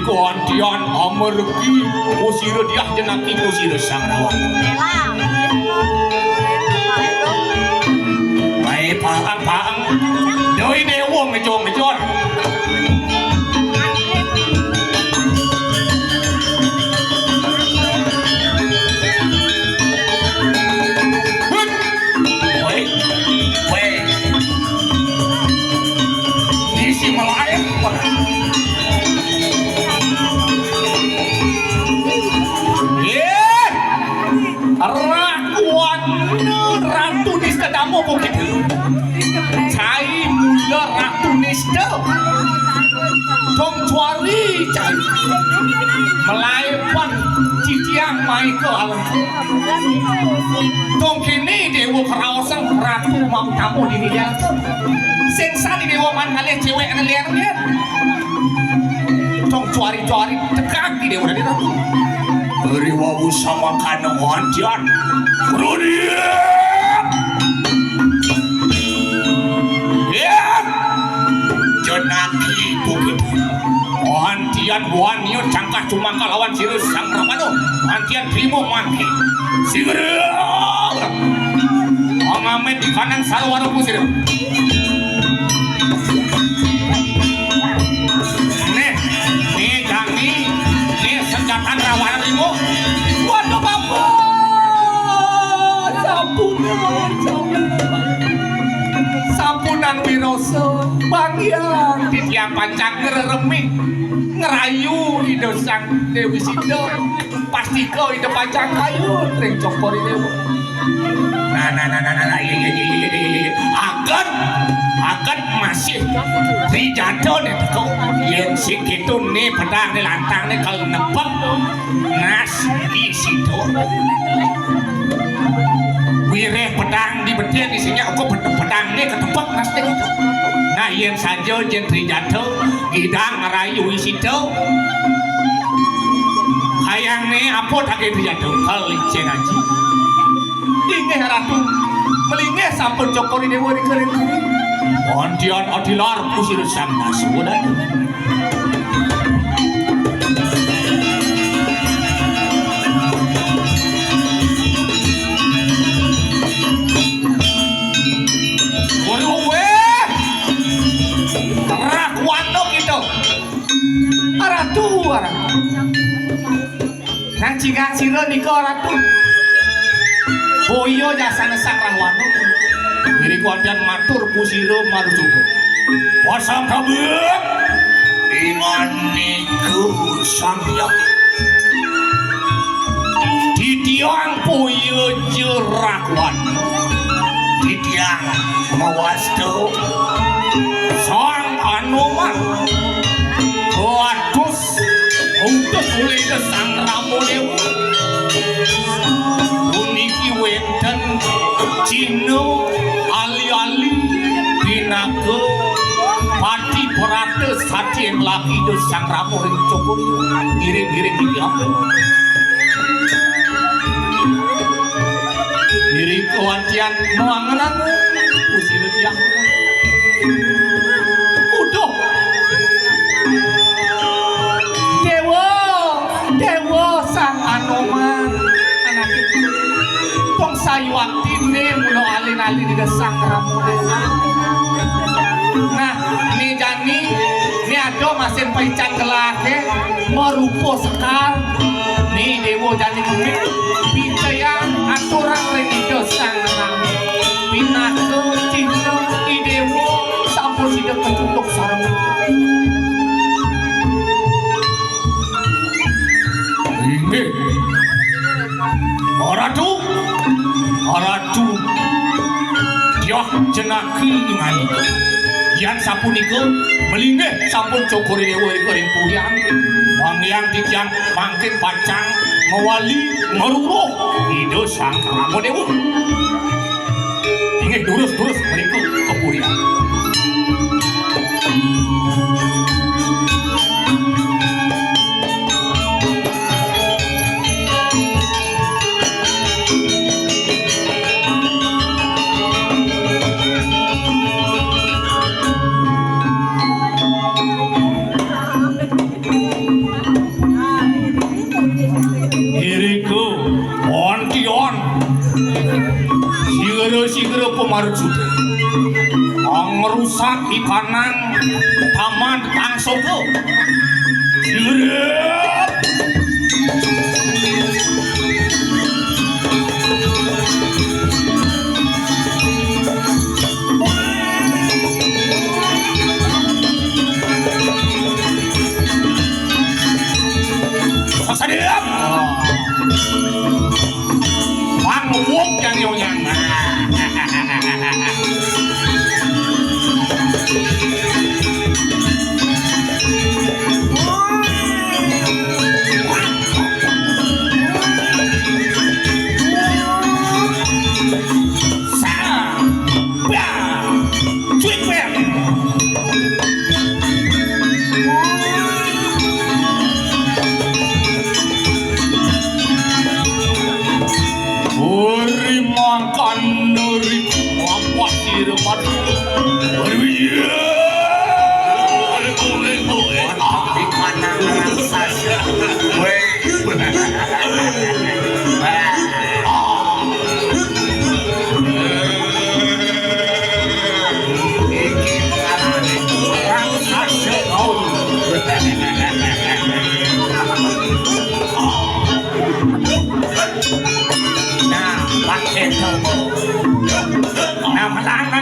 Gantian amargi kusira diah jenaki kusira sang rawan. Baik paang doi dewa ngejor-ngejor. Isi melayang Rakuan Ratu Nista Damo bukit Cai mula Ratu Nista Dong cuari cai Melayan Ciciang Michael alam Dong kini dewa kerawasan Ratu mau tamu di dia Sengsa di dewa man kalian cewek liar Dong cuari-cuari tegak di dewa dari Ratu Beri wawu sama kana wantian Rudia Ya Jenaki bukit Wantian wanyo cangkah cuma kalawan sirus sang ramano Wantian primo mangki Sigera Mengamet di kanan salwaro pusir Nih jani senjatan rawan primo waduh bapak sampunan wiroso bangyang di tiang pancang ngeremik ngerayu hidup sang Dewi Sido pasti kau hidup pancang kayu ring cokori dewa nah iya akan masih dijatuh nih kau yang sik itu nih pedang nih lantang nih kalau nepek nas di situ wireh pedang di betian isinya aku pedang nih ketepek nas nih nah yang saja jentri jatuh idang ngerayu di situ hayang nih apa tak dijatuh kalau licin aja ingin ratu melingeh sampun cokori dewa di kering Wantian adilar kusir sang nasudan Rakwano gitu Ratu Nang cikang siro niko ratu Boyo jasana sang Rahwano Diri kuantian matur pusiro marusuko Pasang kabut Imaniku samyak Ditiang boyo jerakwan Ditiang mawasto Sang Anoman Watus untuk mulai ke sang Ramodewa Uniki weten Cino Ali-ali Binaga Pati berata Sati yang lagi itu sang Ramo yang cokori Giring-giring di diambil Giring kewantian Nuanganan Usir diambil Udah Dewa sang Anoman Anak itu Tong sayuang tine mulo alin-alin di desang Ramodewa Nah ini jani Ini ada masin paican kelake Merupo sekar Nih dewa jani bukit Bicayang aturan regido sang Ramo Pinake cinta i dewa Sampun sidak ketutuk sarang Ini Ratu Diah jenaki ngai Yang sampun iku melingeh sampun cokori dewa iku ring puyang Wangyang titian mangkin pancang mewali meruruh Ido sang Ramodewa Ingin durus-durus meriku kepuyang masak ikanang taman tangsoko siurep sasadep panguwok yang nyonyang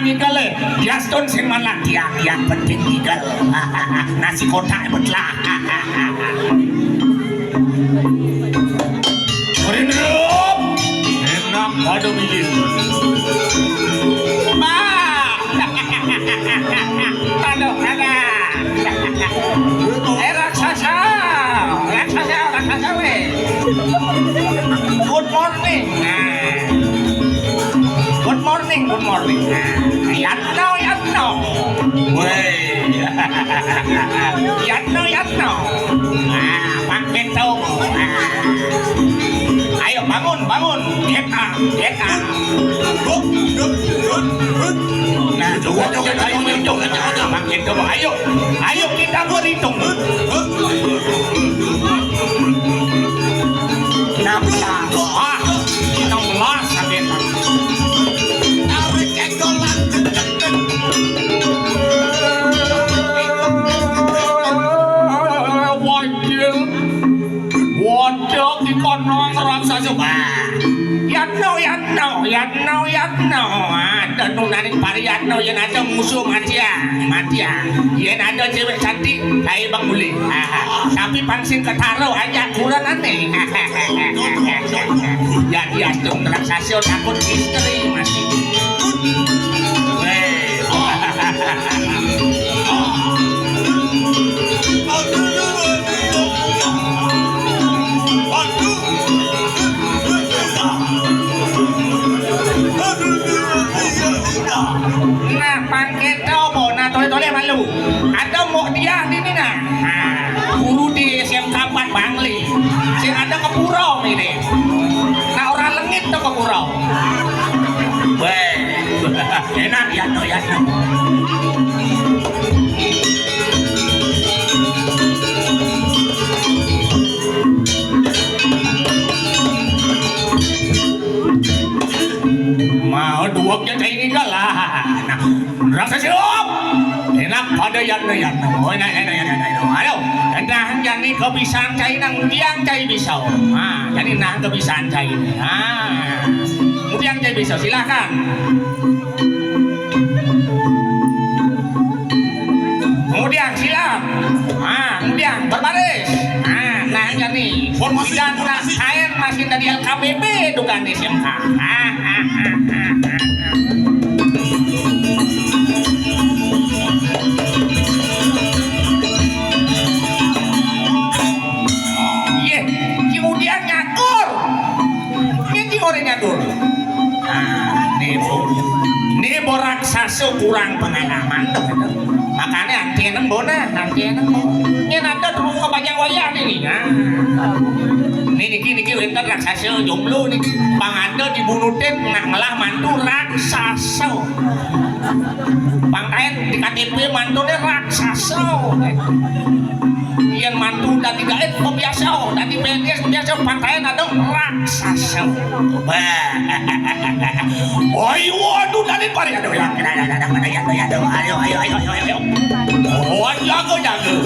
igal Gaston sing malah yang penting igal nasi kotak betlah Rindrop enak pada bikin aduh ada raksasa we good morning good morning. Yatno. Wey. Yatno. Pakai tau. Ayo bangun. Get up. Nah, joget. Pakai tau. Ayo kita berhitung. 16. Sampai wajah di konon raksasa Yatno ada nunaning pari Yatno yang ada musuh mati ya yang ada cewek cantik kayak Bang Buli tapi pansing ketaro aja kurang aneh jadi astung raksasa takut istri masih nah pakai tobo nah tole malu ada mau dia di ini nah guru di SMK 4 Bangli sing ada ke Purau ini nah orang lengit tuh ke Purau enak Yatno mau duaknya kayak ini kalah nah rasa sirup enak pada Yatno ayo dan jadi kebiasaan cai nang tiang cai pisau jadi nah kebiasaan cai tiang cai pisau silakan kemudian silam kemudian berbaris nah jadi formasi dan air masih dari LKPP bukan SMK kemudian nyakur Nebo raksasa kurang pengalaman tuh makanya antienem bona ini ada terus kebanyakan wayang ini niki winter raksasa jomblo niki panganda dibunutin ngalah mantu raksasa pangkain di KTP mantunya raksasa yen mantu dan tidak biasa dan di BNS biasa pakaian ada raksasa. Oi waduh dari pare aduh ya. Ayo. Oh jago.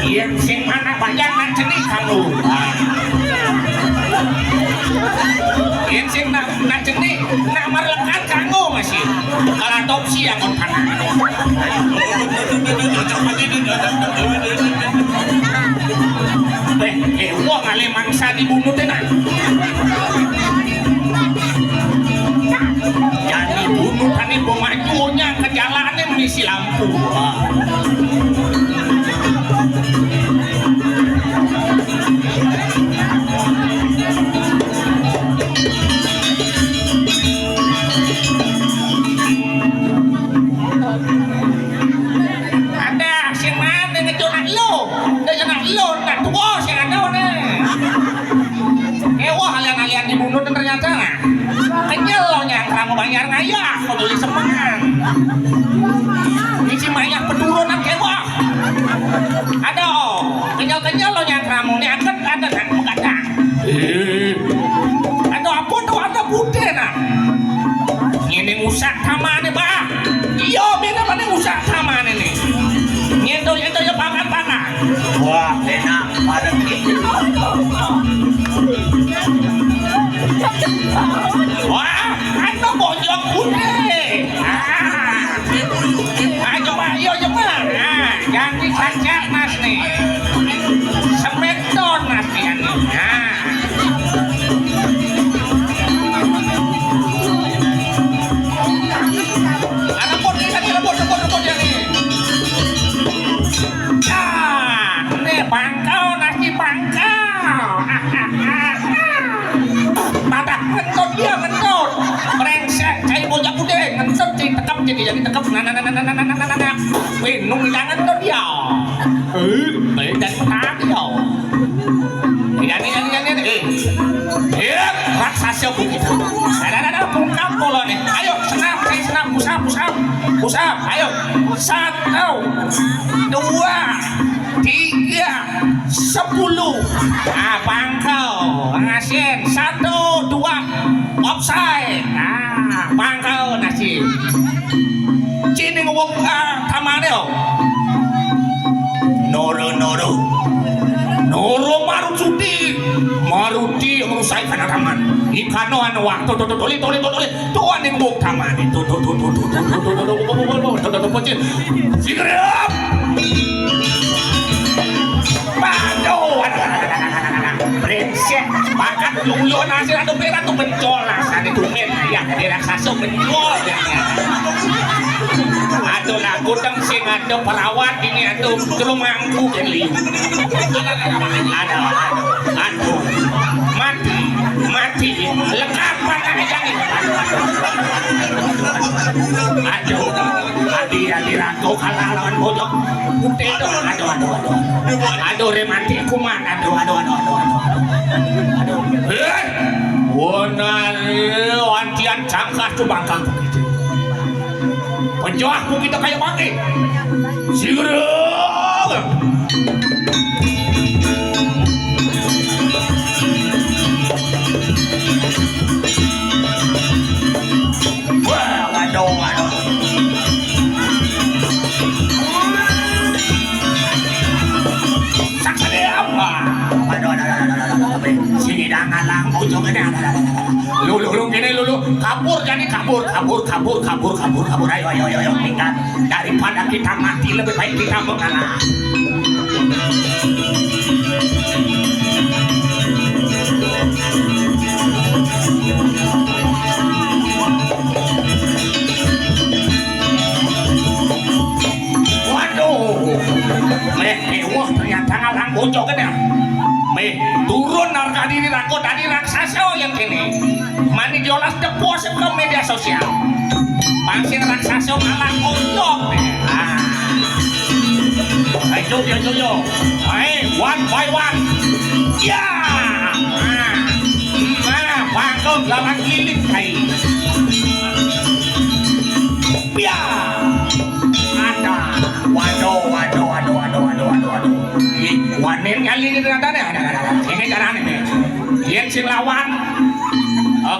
Yen sing mana bayang nang jenis kamu. Yen sing nang jenis nak marlekan kamu masih. Kalau topsi yang on kanan. Wong ale mangsa dibunuh tenan. Jadi bunuh kan ibu majunya ke jalannya mengisi lampu. Dibunuh dan ternyata kenyal loh yang kamu bayar ngayah kau beli semangat isi banyak penurunan kewah aduh kenyal loh yang kamu ini akan ada kan kadang aduh apa tuh ada bude nah ini ngusak taman nih bah iya beda mana ngusak taman ini nyentuh ya pangan wah enak pada wah, ano bojong bude. Coba ayo coba. Yang dikacak mas nih. Semeton mas ya nih. Ada pot ya nih. Nih bangkau nasi bangkau. Ngentot dia ngentot brengsek cai bocah kude ngentot cai tekap jadi tekap nah minum jangan tuh dia dan tak dia ini raksasa begitu ada bungkam polo nih ayo senam pusap ayo 1 2 3 10 bangkau ngasin 1 2 offside bangkau nasi cini ngomong tamane noro maruti merusai kana taman ikano anu waktu toli tuan yang buk taman itu sigrep brengsek bakat lulo nasi anu berat tuh bencol lah itu men ya dari raksasa bencol aduh lagu teng sing ada perawat ini aduh terus mangku geli aduh mati lekapan aja nih aduh ragu kalah lawan bodok aduh remantik kuman aduh wantian cangkah tuh bangkang begitu penjuahku kita kayak mati sigrep waduh saksade apa sini dangan lang ujung ini lulu gini kabur ayo tinggal daripada kita mati lebih baik kita mengalah wah ternyata ngalang bocok kan ya turun harga diri rako dari raksasa yang kini mani diolas depus ke media sosial pangsin raksasa ngalang bocok ayo yo one by one ya lawan lilit kai. Ya. Ada. Waduh. Wanen kali ini ternyata ada. Ini caranya nih. Yang sing lawan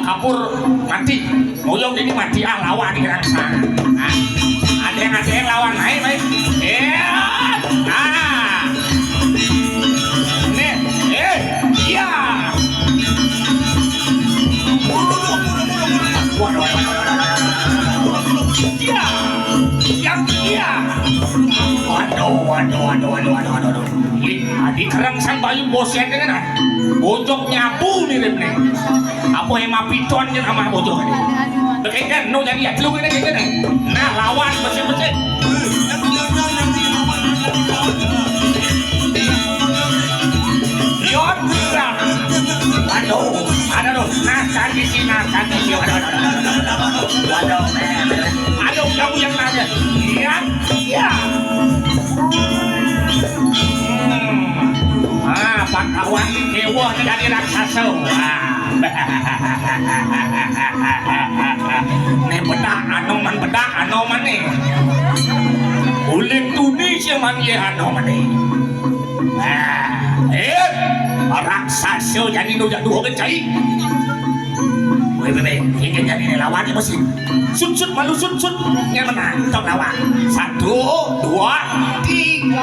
kapur mati. Nguyong ini mati lawan di rangsa. Nah, ada yang lawan naik baik. Iya. Waduh. Di kerangsan bayu bosnya dengan bojok nyabu nih nih. Apa yang mapiton nih sama bojok ini? Begitu, no jadi ya, lu ini gitu. Nah lawan bersih. Yodra. Waduh, ada dong. Nah, tadi sini. Waduh. Aduh, kamu yang nanya. Iya. Pak kawan kewa jadi raksasa. Nih bedak anoman nih. Uling Indonesia man ya anoman nih. Raksasa jadi nujak dua kencai. Weh, ingin jadi lawan ini mesti sut malu sut yang menang untuk lawan 1, 2, 3.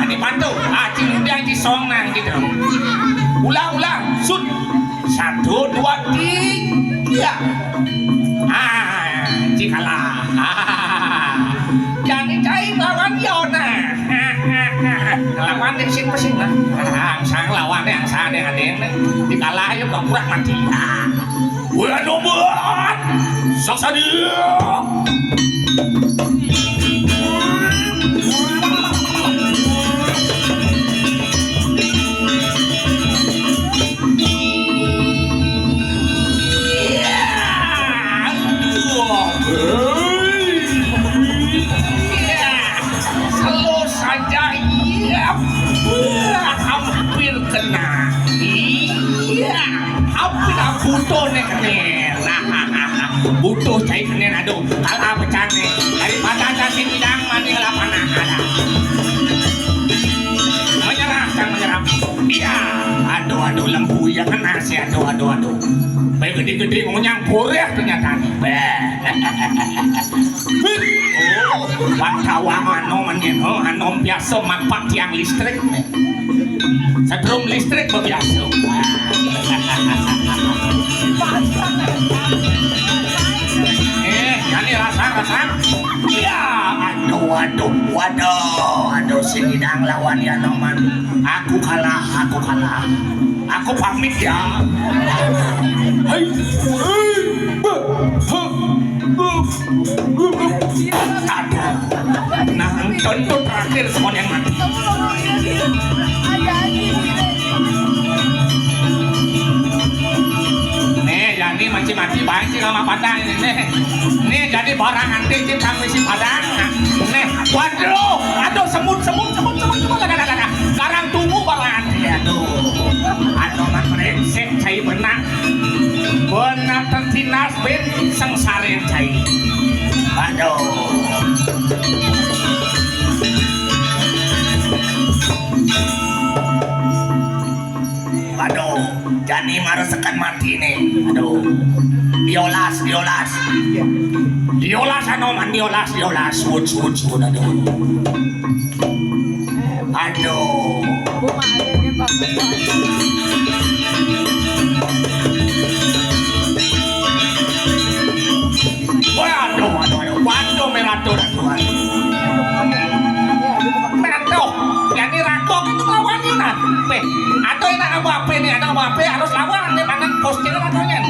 Ini bantu, udah di song nang gitu. Ulang, sut 1, 2, 3. Jikalah. Jadi cai lawan Yona. Lawan yang sing lah. Sang lawan yang sana ada dikalah ayo kok kurang mati. Ulah nomor. Saksa dia. Butuh nih kenen, butuh cai kenen aduh, kalah pecah nih daripada kasih bidang mandi lapangan ada. Menyerah. Iya, aduh lembu ya kena sih aduh. Baik gede ngunyang boreh ternyata nih. Wakawang anom biasa mapak tiang listrik. Setrum listrik biasa. Jadi rasa. Ya, waduh, sini dang lawan ya noman. Aku kalah. Aku pamit ya. Nah, contoh terakhir semua yang mati. Jadi mati banci sama padang ini. Nih jadi barang antik cip kang misi padang. Nih, waduh, aduh semut. Sekarang tunggu barang antik. Aduh man brengsek cai benak tertinas ben sengsara cai. Aduh. Jadi marasakan mati nih. Aduh. Diolas. Diolas anoman. Sud. Aduh. Waduh, meratur. Jadi ratok itu lawannya nape? Atau ini apa nih? Ada apa harus lawan nih? Pandang postingan ataunya?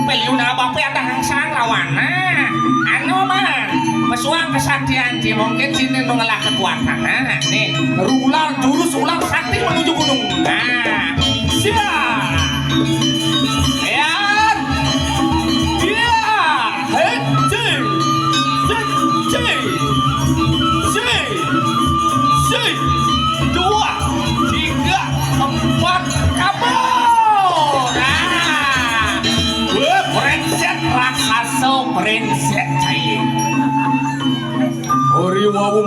Peliuna apa ada hangsang lawan? Nah, man, pesuang kesaktian sih mungkin sini mengalah kekuatan. Nah, nih jurus ular sakti menuju gunung. Nah, siap. Dua, tiga, empat, kabur!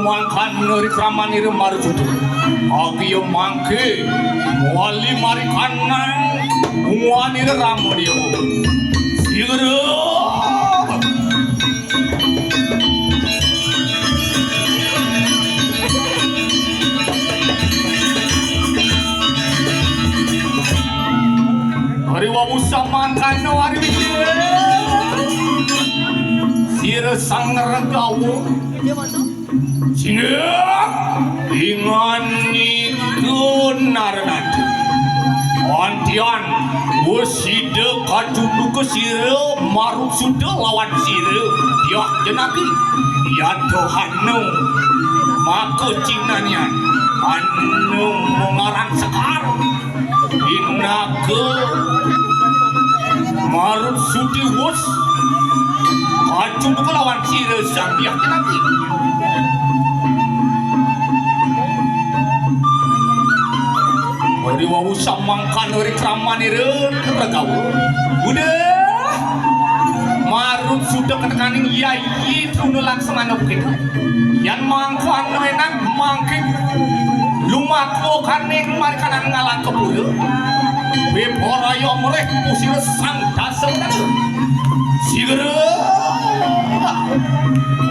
mangkan neri kraman iri marujudu agiyo mangke wali mari kanang umuan iri ramu dia sigere hari wabu samangkan hari wikir sira sang regawo singa ingani kenaran antian wasida kajudu ke sira marut sudah lawan sira dia jenaki ya Tuhanu maka cinanian anu mengarang sekar inake marut sudi was kajudu ke lawan sira sang dia jenaki hari wawu samangkan hari kraman ireun regawo udah marut sudah ketekaning yai tunu laksana bukit yan mangkan enak mangkin lumaklo kaning markanan ngalang keburu beboraya merek usir sang dasem tadu sigere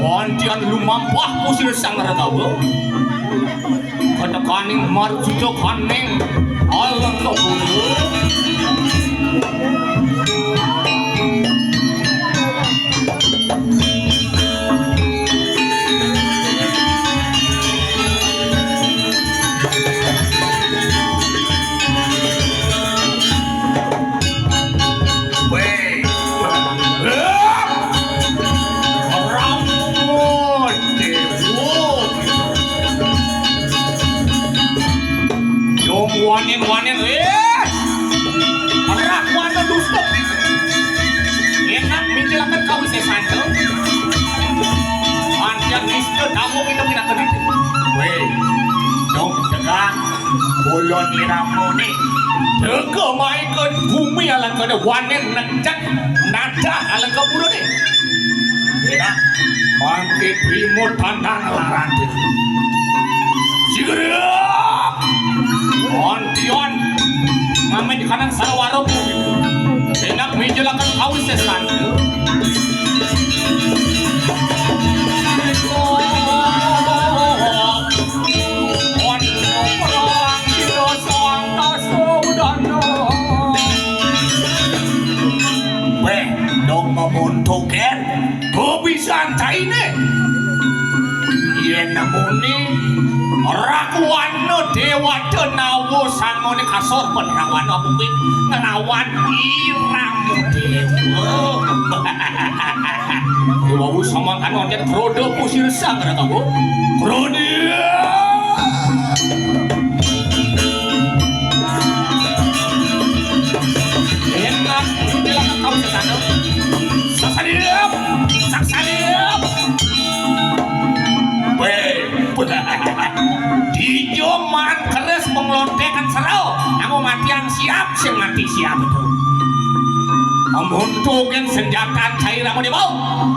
wantian lumampah usir sang regawo ketekaning marut sudah kaning alang keburu wanin arah wana dusta enak menjelaskan kau sesan tu anjang isto tamu kita pinakan itu weh dong tegak bolon liramu ni tega mainkan bumi alang kena wanin necak nada alang kaburu ni enak mangkit remote tandang larang tu sigera Ontion ngamen di kanan sarawaro enak menjelaskan kau sesan weh dong memuntukan kebisan caine iya namuni rakwano dewa denawo sangone kasor penerawan apa kuwi ngelawan iramu dewa dewa sama kan onjen krodo pusir sang ada kamu krodi enak bilang kau sesana saksadiap saksadiap Dijo man keres mengelontekan serau kamu matian siap sing mati siap itu amuntukin senjata cair kamu di bawah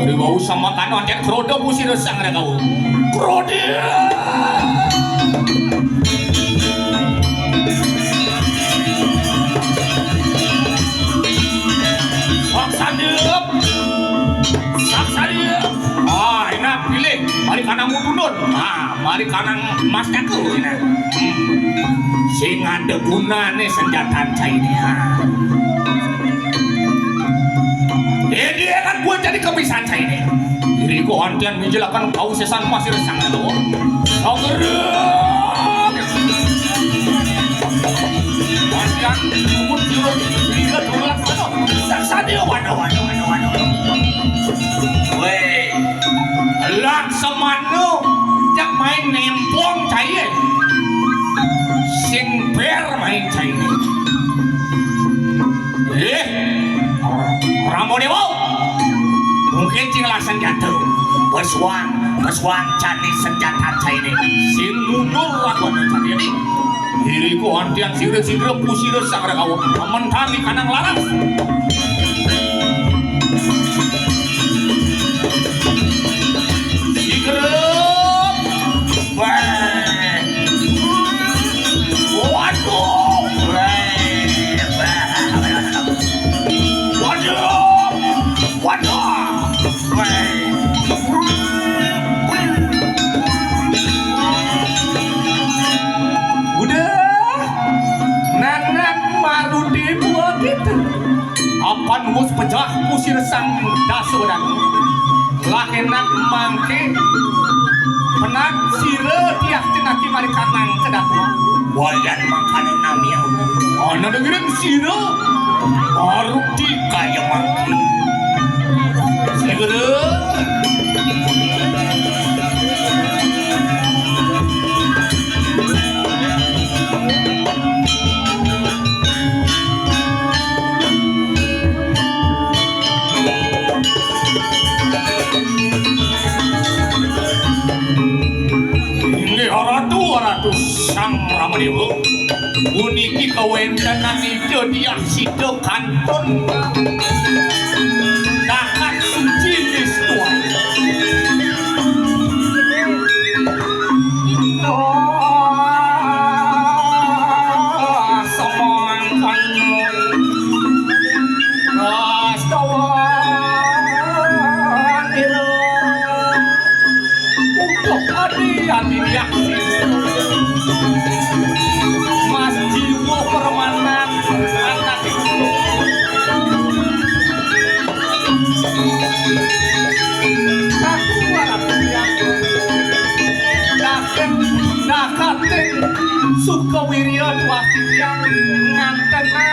dari bawah sama kanon dan krodo pusir sang ada kau krodi saksadiap saksadiap enak pilih mari kanang mudunun mari kanang mas kaku ini sing ada gunane senjata ini dia kan buat jadi kebisan ini diriku ontian menjelaskan kau sesan masih resang itu kau gerak ontian umur jirut liga dulak sana saksadia waduh weh laksamanu jak main nempong cair sing ber main cair Ramo dewa mungkin cinglah senjata bersuang cani senjata cair sing mundur lakukan cair ini diriku antian sigre pusir sang rakawo mentang di kanang laras sang dasuran lakenak mangke penak sire tiak tinaki mari kanang kedatu wayan makanan namanya ana dengerin sire arupti kaya mangki segera Ratu sang Ramadewa uniki kawendanan itu dia sido kantun dakat suci listua samang kanun rastawan iro untuk adi yaksi Mas Jiwo Permanan anak itu aku warap yang dakaten Sukawirya Dwati yang ngantena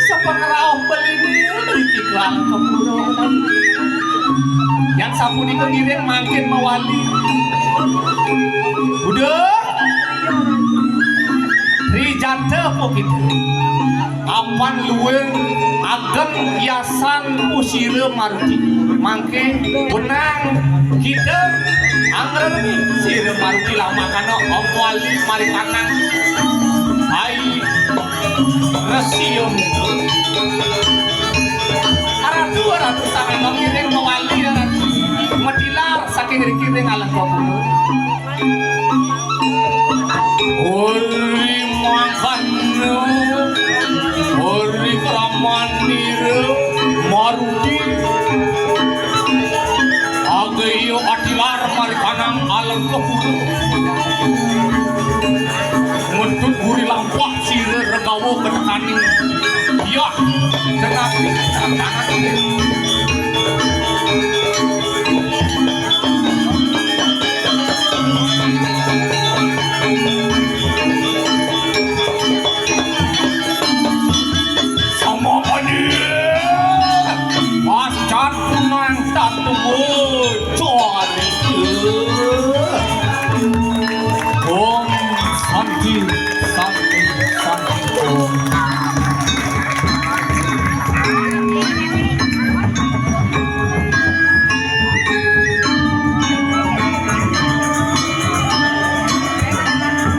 sepengerauh belini berikiklan kepuruan yang sampuni kengiring makin mawali udah Rijante pokit apan luweng ageng yasan usire maruti mangke benang kita angger sire maruti lama kana omwali mari kanang ai resium aratu sange mengiring mawali metilar saking rikiring alang komuno Ori makano Ori kramanire maruti Agayo atilar marikanang alam kepuru Ngentut guri lampah sire regawo ketekaning Ya, tenapi tangan